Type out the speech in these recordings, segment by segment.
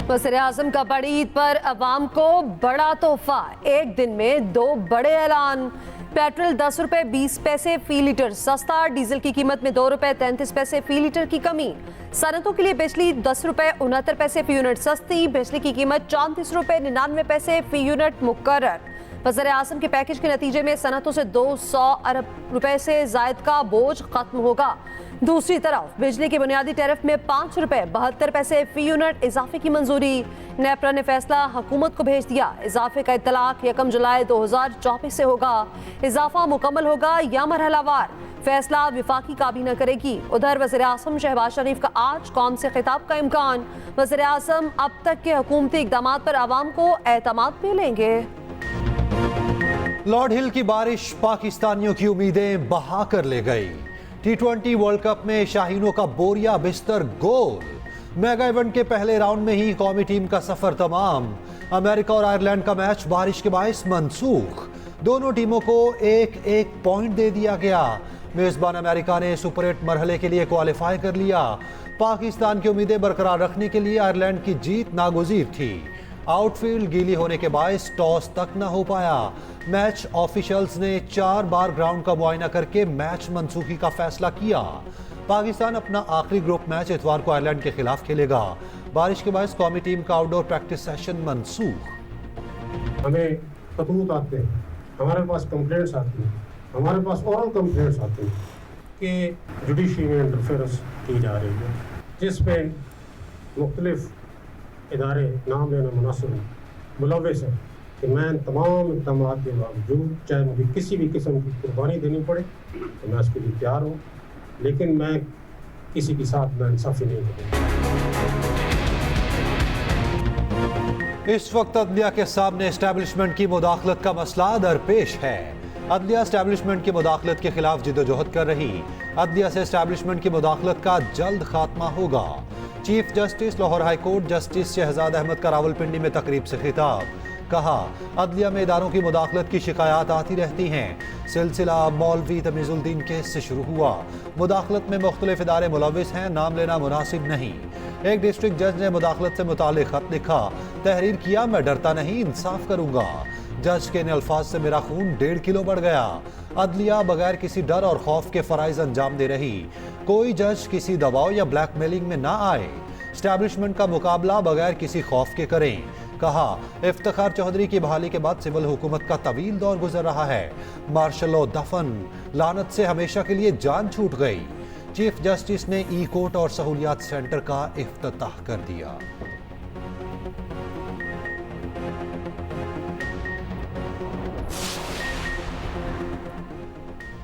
वज़ीर-ए-आज़म का बड़ी ईद पर अवाम को बड़ा तोहफा, एक दिन में 2 बड़े ऐलान। पेट्रोल 10 रुपए 20 पैसे फी लीटर सस्ता, डीजल की कीमत में 2 रुपए 33 पैसे फी लीटर की कमी। सनतों के लिए बिजली 10 रुपए 69 पैसे फी यूनिट सस्ती, बिजली की कीमत 34 रुपए 99 पैसे फी यूनिट मुकर्रर। वज़ीर-ए-आज़म के पैकेज के नतीजे में सनतों से 200 अरब रुपए से जायद का बोझ खत्म होगा। दूसरी तरफ बिजली के बुनियादी टैरिफ में 5 रुपए 72 पैसे फी यूनिट इजाफे की मंजूरी। नेपरा ने फैसला हुकूमत को भेज दिया। इजाफे का इत्तलाक 1 जुलाई 2024 से होगा। इजाफा मुकम्मल होगा या मरहलावार, फैसला विफाकी काबीना करेगी। उधर वज़ीर-ए-आज़म शहबाज शरीफ का आज कौम से खिताब का इम्कान। वज़ीर-ए-आज़म अब तक के हुकूमती इक़दामात पर आवाम को एतमाद मिलेंगे। लॉर्ड हिल की बारिश पाकिस्तानियों की उम्मीदें बहा कर ले गई। T20 वर्ल्ड कप में शाहीनों का बोरिया बिस्तर गोल। मेगा इवेंट के पहले राउंड में ही कौमी टीम का सफर तमाम। अमेरिका और आयरलैंड का मैच बारिश के बायस मनसूख। दोनों टीमों को एक एक पॉइंट दे दिया गया। मेजबान अमेरिका ने सुपर 8 मरहले के लिए क्वालिफाई कर लिया। पाकिस्तान की उम्मीदें बरकरार रखने के लिए आयरलैंड की जीत नागुज़ीर थी। आउटफील्ड गीली होने के बायस टॉस तक न हो पाया। मैच ऑफिशियल्स ने 4 बार ग्राउंड का मुआयना करके मैच मनसूखी का फैसला किया। पाकिस्तान अपना आखिरी ग्रुप मैच इतवार को आयरलैंड के खिलाफ खेलेगा। बारिश के बायस कौमी टीम का आउटडोर प्रैक्टिस सेशन मनसूख। हमें खतूत आते हैं, हमारे पास कंप्लेंट्स आती हैं, हमारे पास ओरल कंप्लेंट्स आती हैं कि जुडिशरी में इंटरफेरेंस की जा रही है, जिसमें मुख्तलिफ इदारे नाम लेना मुनासिब मुलव्वस है कि मैं तमाम इक़दामात के बावजूद चाहे मुझे किसी भी किस्म की कुर्बानी देनी पड़े तो मैं उसके लिए तैयार हूँ, लेकिन मैं किसी के साथ नाइंसाफ़ी नहीं करूँगा। इस वक्त अदलिया के सामने एस्टैब्लिशमेंट की मुदाखलत का मसला दरपेश है। अदलिया एस्टैब्लिशमेंट की मुदाखलत के खिलाफ जिद्दोजहद कर रही। अदलिया से एस्टैब्लिशमेंट की मुदाखलत का जल्द खात्मा होगा। Chief justice Lahore high court justice Shahzad Ahmad का रावलपिंडी में तकरीब से खिताब। कहा, अदलिया में इदारों की मुदाखलत की शिकायत आती रहती हैं। सिलसिला मौलवी तमीज़ुद्दीन केस से शुरू हुआ। मुदाखलत में मुख्तलिफ इदारे मुलव्विस हैं, नाम लेना मुनासिब नहीं। एक डिस्ट्रिक्ट जज ने मुदाखलत से मुताल्लिक़ खत लिखा, तहरीर किया, मैं डरता नहीं, इंसाफ करूंगा। जज के इन अल्फाज से मेरा खून 1.5 किलो बढ़ गया। अदलिया बगैर किसी डर और खौफ के फ़राइज़ अंजाम दे रही। कोई जज किसी दबाव या ब्लैकमेलिंग में ना आए। एस्टैब्लिशमेंट का मुकाबला बगैर किसी खौफ के करें। कहा, इफ्तिखार चौधरी की बहाली के बाद सिविल हुकूमत का तवील दौर गुजर रहा है। मार्शल लो दफन, लानत से हमेशा के लिए जान छूट गई। चीफ जस्टिस ने ई कोर्ट और सहूलियात सेंटर का इफ्तिताह कर दिया।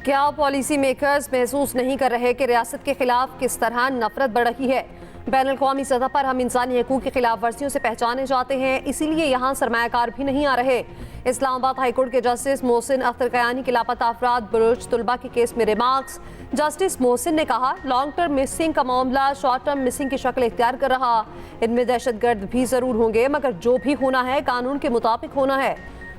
क्या पॉलिसी मेकर्स महसूस नहीं कर रहे कि रियासत के खिलाफ किस तरह नफरत बढ़ रही है? बैनुल-अक़वामी सतह पर हम इंसानी हकूक़ की खिलाफ वर्जियों से पहचाने जाते हैं, इसीलिए यहाँ सरमायाकार भी नहीं आ रहे। इस्लामाबाद हाईकोर्ट के जस्टिस मोहसिन अख्तर कयानी के लापता अफराद बलूच तलबा के केस में रिमार्क्स। जस्टिस मोहसिन ने कहा, लॉन्ग टर्म मिसिंग का मामला शॉर्ट टर्म मिसिंग की शक्ल इख्तियार कर रहा। इनमें दहशतगर्द भी ज़रूर होंगे, मगर जो भी होना है कानून के मुताबिक होना है।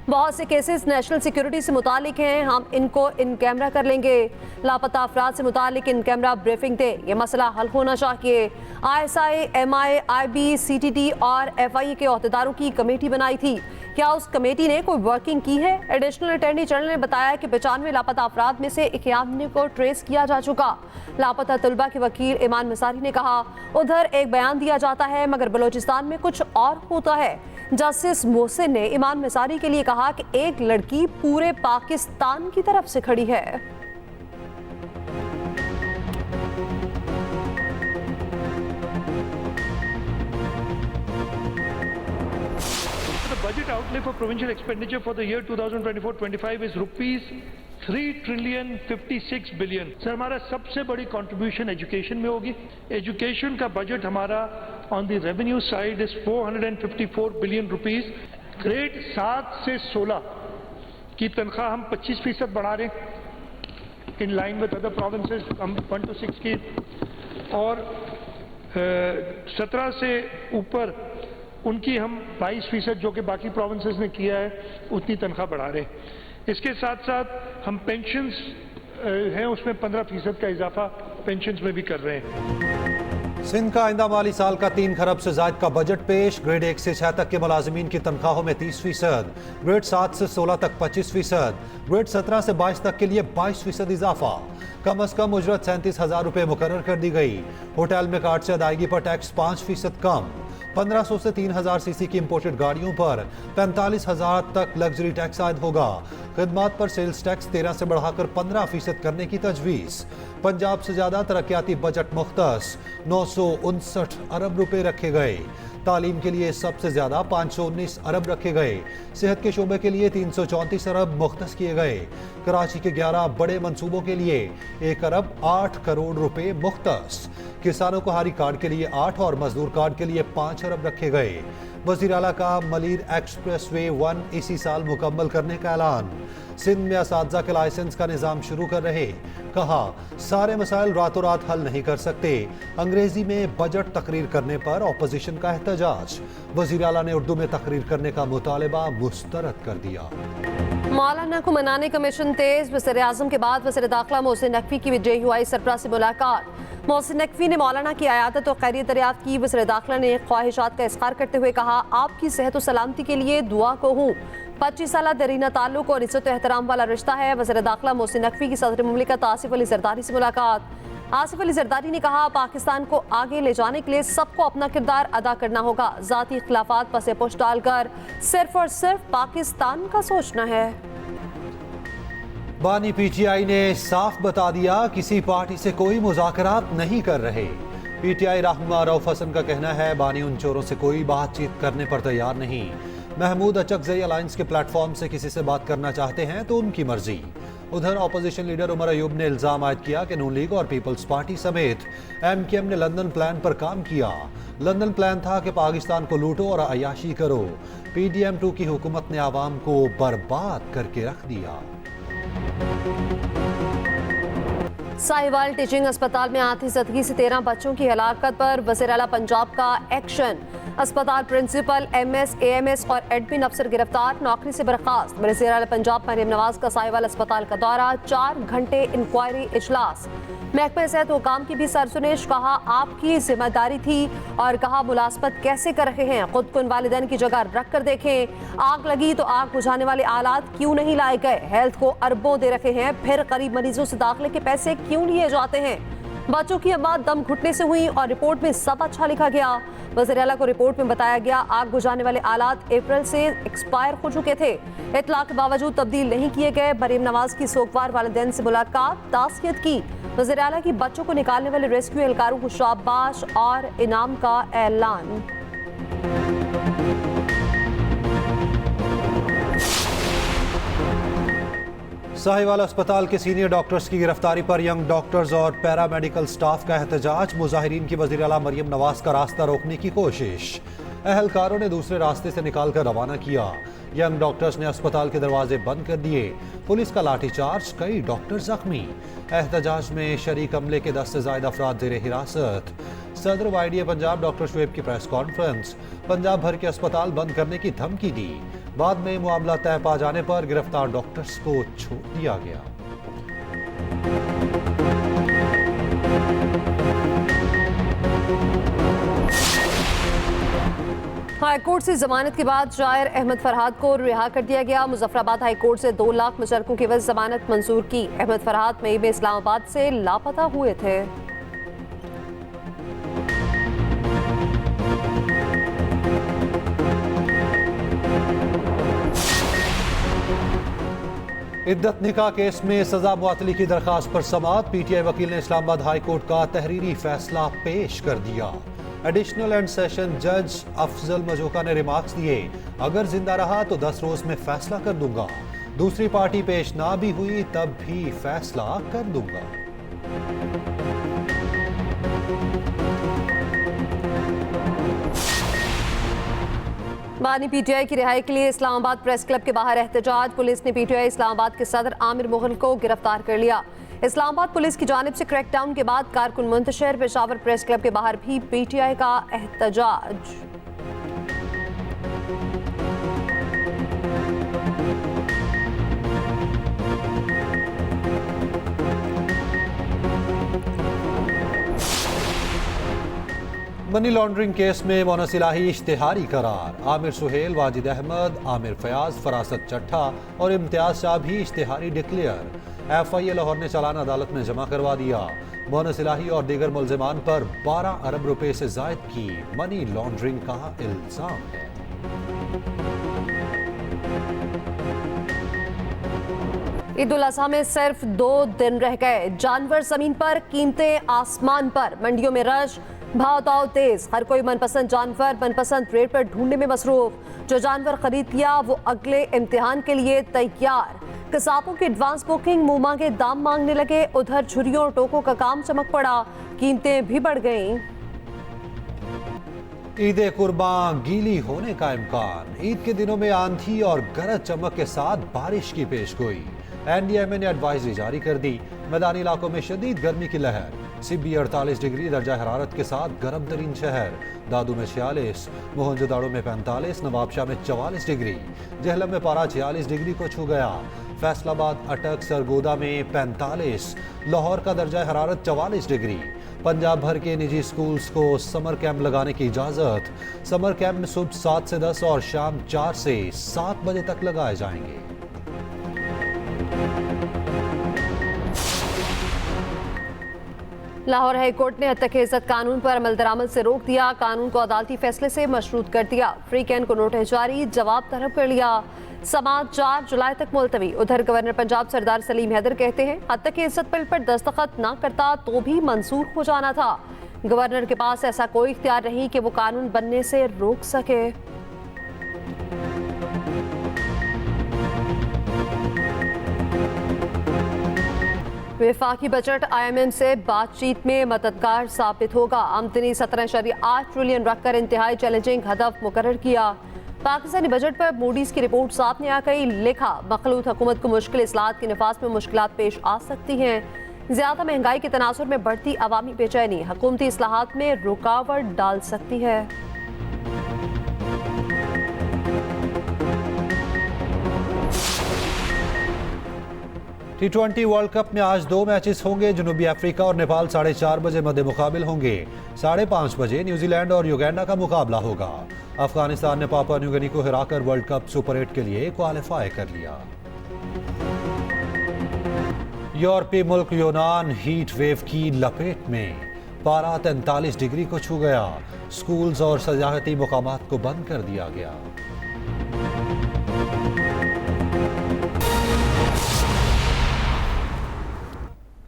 बहुत से केसेस नेशनल सिक्योरिटी से मुतालिक हैं, हम इनको इन कैमरा कर लेंगे। लापता अफराद से मुतालिक इन कैमरा ब्रीफिंग दे, ये मसला हल होना चाहिए। ISI, MI, IB, CTT और FIA के अहदेदारों की कमेटी बनाई थी। क्या उस कमेटी ने कोई वर्किंग की है? एडिशनल अटॉर्नी जनरल ने बताया कि 95 लापता अफराद में से 91 को ट्रेस किया जा चुका। लापता तलबा के वकील ईमान मसारी ने कहा, उधर एक बयान दिया जाता है मगर बलोचिस्तान में कुछ और होता है। जस्टिस मोहसिन ने ईमान मसारी के लिए कहा कि एक लड़की पूरे पाकिस्तान की तरफ से खड़ी है। Budget outlay for provincial expenditure for the year 2024-25 is rupees 3,56 billion। Sir, हमारा सबसे बड़ी कंट्रीब्यूशन एजुकेशन में होगी। एजुकेशन का बजट हमारा on the revenue side is 454 billion rupees. Grade 7 से 16 की तनख्वाह हम 25% बढ़ा रहे हैं in line with other provinces. हम 1 to 6 की और 17 से ऊपर उनकी हम 22% जो कि बाकी प्रोविंसेस ने किया है उतनी तनख्वाह बढ़ा रहे हैं। इसके साथ साथ हम पेंशन्स हैं उसमें 15% का इजाफा पेंशन में भी कर रहे हैं। सिंध का आइंदा माली साल का 3 खरब से ज्यादा का बजट पेश। ग्रेड 1 से 6 तक के मुलाजिमीन की तनख्वाहों में 30%, ग्रेड 7 से 16 तक 25%, ग्रेड 17 से 22 तक के लिए 22% इजाफा। कम अज कम उजरत 37,000 रुपए मुकर्रर कर दी गई। होटल में कार्ड से अदायगी पर टैक्स 5% कम। 1500 से 3000 सीसी की इंपोर्टेड गाड़ियों पर 45,000 तक लग्जरी टैक्स आयद होगा। खिदमात पर सेल्स टैक्स 13 से बढ़ाकर 15% करने की तजवीज़। पंजाब से ज्यादा तरक्याती बजट मुख्तस 959 अरब रुपए रखे गए। तालीम के लिए सबसे ज्यादा 519 अरब रखे गए। सेहत के शोबे के लिए 334 अरब मुख्तस किए गए। कराची के 11 बड़े मंसूबों के लिए 1 अरब 8 करोड़ रुपए मुख्तस। किसानों को हारी कार्ड के लिए 8 और मजदूर कार्ड के लिए 5 अरब रखे गए। वज़ीर आला का मलीर एक्सप्रेस वे 1 इसी साल मुकम्मल करने का ऐलान। सिंध में असातिज़ा के लाइसेंस का निज़ाम शुरू कर रहे। कहा, सारे मसाइल रातों रात हल नहीं कर सकते। अंग्रेजी में बजट तकरीर करने पर ऑपोजिशन का एहतजाज। वज़ीर आला ने उर्दू में तकरीर करने का मुतालबा मुस्तरद कर दिया। मौलाना को मनाने का मिशन तेज। वज़ीर आज़म के बाद वज़ीर दाखिला मोहसिन नकवी की JUI सरबराह से मुलाकात। मोहसिन नकवी ने मौलाना की आयादत और खैरियत दरियाफ्त की। वज़ीर दाखिला ने ख्वाहिशात का इज़हार करते हुए कहा, आपकी सेहत और सलामती के लिए दुआ को हूँ। 25 साल दरीना ताल्लुक और इज्जत एहतराम वाला रिश्ता है। वज़ीर दाखिला मोहसिन नकवी की सदर मुमलिकत आसिफ अली जरदारी से मुलाकात। आसिफ अली जरदारी ने कहा, पाकिस्तान को आगे ले जाने के लिए सबको अपना किरदार अदा करना होगा। ज़ाती इख्तिलाफात पसे पुश डालकर सिर्फ और सिर्फ पाकिस्तान का सोचना है। बानी PTI ने साफ बता दिया, किसी पार्टी से कोई मुज़ाकरात नहीं कर रहे। PTI रहनुमा रऊफ हसन का कहना है, बानी उन चोरों से कोई बातचीत करने पर तैयार नहीं। महमूद अचकज़ई अलायंस के प्लेटफॉर्म से किसी से बात करना चाहते हैं तो उनकी मर्जी। उधर अपोजिशन लीडर उमर अयूब ने इल्जाम आयद किया कि नून लीग और पीपल्स पार्टी समेत MKM ने लंदन प्लान पर काम किया। लंदन प्लान था कि पाकिस्तान को लूटो और अयाशी करो। PDM2 की हुकूमत ने आवाम को बर्बाद करके रख दिया। साहिवाल टीचिंग अस्पताल में आतिशबाजी से 13 बच्चों की हलाकत पर वज़ीर आला पंजाब का एक्शन। अस्पताल प्रिंसिपल, MS, AMS और एडमिन अफसर गिरफ्तार, नौकरी से बर्खास्त। वज़ीर आला पंजाब मरियम नवाज का साहिवाल अस्पताल का दौरा, 4 घंटे इंक्वायरी इजलास। महकमे सेहत हुकाम की भी सरसुनिश। कहा, आपकी जिम्मेदारी थी और कहा, मुलाजमत कैसे कर रहे हैं, खुद को इन वालिदैन की जगह रख कर देखें। आग लगी तो आग बुझाने वाले आलात क्यों नहीं लाए गए? हेल्थ को अरबों दे रखे हैं, फिर गरीब मरीजों से दाखिले के पैसे क्यों लिए जाते हैं? बच्चों की अम्मा दम घुटने से हुई और रिपोर्ट में सब अच्छा लिखा गया। वज़ीर आला को रिपोर्ट में बताया गया, आग बुझाने वाले आलात अप्रैल से एक्सपायर हो चुके थे। इतला के बावजूद तब्दील नहीं किए गए। मरियम नवाज की सोगवार वालिदैन से मुलाकात, ताज़ियत की। वज़ीर आला की बच्चों को निकालने वाले रेस्क्यू एहलकारों को शाबाश और इनाम का ऐलान। साहिवाल अस्पताल के सीनियर डॉक्टर्स की गिरफ्तारी पर यंग डॉक्टर्स और पैरामेडिकल स्टाफ का एहतजाज। मुजाहिरीन की वज़ीर आला मरियम नवाज का रास्ता रोकने की कोशिश। अहलकारों ने दूसरे रास्ते से निकालकर रवाना किया। यंग डॉक्टर्स ने अस्पताल के दरवाजे बंद कर दिए। पुलिस का लाठीचार्ज, कई डॉक्टर जख्मी। एहतजाज में शरीक अमले के 10 से ज्यादा अफराद जेर हिरासत। सदर YDA पंजाब डॉक्टर शुएब की प्रेस कॉन्फ्रेंस। पंजाब भर के अस्पताल बंद करने की धमकी दी। बाद में मामला तय पा जाने पर गिरफ्तार डॉक्टर्स को छोड़ दिया गया। हाईकोर्ट से जमानत के बाद जायर अहमद फरहाद को रिहा कर दिया गया। मुजफ्फराबाद हाईकोर्ट से 2 लाख मुचलकों की एवज जमानत मंजूर की। अहमद फरहाद मई में इस्लामाबाद से लापता हुए थे। इद्दत निकाह केस में सजा मुअत्तली की दरखास्त पर समाअत। PTI वकील ने इस्लामाबाद हाई कोर्ट का तहरीरी फैसला पेश कर दिया। एडिशनल एंड सेशन जज अफजल मजोका ने रिमार्क्स दिए, अगर जिंदा रहा तो 10 रोज में फैसला कर दूंगा। दूसरी पार्टी पेश ना भी हुई तब भी फैसला कर दूंगा। बानी PTI की रिहाई के लिए इस्लामाबाद प्रेस क्लब के बाहर एहतजाज। पुलिस ने PTI इस्लामाबाद के सदर आमिर मुगल को गिरफ्तार कर लिया। इस्लामाबाद पुलिस की जानिब से क्रैकडाउन के बाद कारकुन मुंतशिर। पेशावर प्रेस क्लब के बाहर भी PTI का एहतजाज। मनी लॉन्ड्रिंग केस में मोनस इलाही इश्तिहारी करार। आमिर सुहेल, वाजिद अहमद, आमिर फयाज, फरासत चट्ठा और इम्तियाज शाह भी इश्तिहारी डिक्लेयर। FIA लाहौर ने चालान अदालत में जमा करवा दिया। मोनस इलाही और दीगर मुल्जिमान पर 12 अरब रुपए से जायद की मनी लॉन्ड्रिंग का इल्जाम है। ईद उल अजहा में सिर्फ 2 दिन रह गए। जानवर जमीन पर, कीमतें आसमान पर, मंडियों में रश, भाव ताव तेज। हर कोई मनपसंद जानवर मनपसंद रेट पर ढूंढने में मसरूफ। जो जानवर खरीद लिया वो अगले इम्तिहान के लिए तैयार। किसानों की एडवांस बुकिंग, मुंह मांगे दाम मांगने लगे। उधर छुरियों और टोकों का काम चमक पड़ा, कीमतें भी बढ़ गईं। ईद कुर्बान गीली होने का इम्कान। ईद के दिनों में आंधी और गरज चमक के साथ बारिश की पेशगोई। NDMA ने एडवाइजरी जारी कर दी। मैदानी इलाकों में शदीद गर्मी की लहर। सिब्बी 48 डिग्री दर्जा हरारत के साथ गर्म तरीन शहर। दादू में 46, मोहनजोदाड़ो में 45, नवाबशाह में 44 डिग्री, जहलम में पारा 46 डिग्री को छू गया। फैसलाबाद, अटक, सरगोदा में 45, लाहौर का दर्जा हरारत 44 डिग्री। पंजाब भर के निजी स्कूल्स को समर कैंप लगाने की इजाज़त। समर कैंप में सुबह 7 से 10 और शाम 4 से 7 बजे तक लगाए जाएंगे। लाहौर हाई कोर्ट ने हत्या के इज्जत कानून पर अमल दरामद से रोक दिया। कानून को अदालती फैसले से मशरूत कर दिया। फ्री कैन को नोटिस जारी, जवाब तलब कर लिया। समाअत 4 जुलाई तक मुलतवी। उधर गवर्नर पंजाब सरदार सलीम हैदर कहते हैं हत्या के इज्जत बिल पर दस्तखत ना करता तो भी मंजूर हो जाना था। गवर्नर के पास ऐसा कोई इख्तियार नहीं कि वो कानून बनने से रोक सके। वफाकी बजट IMF से बातचीत में मददगार साबित होगा। आमदनी 17.8 ट्रिलियन रखकर इंतहाई चैलेंजिंग हदफ मुकर्रर किया। पाकिस्तानी बजट पर मूडीज की रिपोर्ट सामने आ गई। लिखा मखलूत हुकूमत को मुश्किल इस्लाहत के नफाज में मुश्किलात पेश आ सकती हैं। ज्यादा महंगाई के तनासुर में बढ़ती अवामी बेचैनी हुकूमती इस्लाहात में रुकावट डाल सकती है। T20 वर्ल्ड कप में आज 2 मैचेस होंगे। जनूबी अफ्रीका और नेपाल 4:30 बजे मध्य मुकाबिल होंगे। 5:30 बजे न्यूजीलैंड और युगांडा का मुकाबला होगा। अफगानिस्तान ने पापुआ न्यू गिनी को हराकर वर्ल्ड कप सुपर 8 के लिए क्वालिफाई कर लिया। यूरोपीय मुल्क यूनान हीट वेव की लपेट में। पारा 43 डिग्री को छू गया। स्कूल्स और सयाहती मुकामात को बंद कर दिया गया।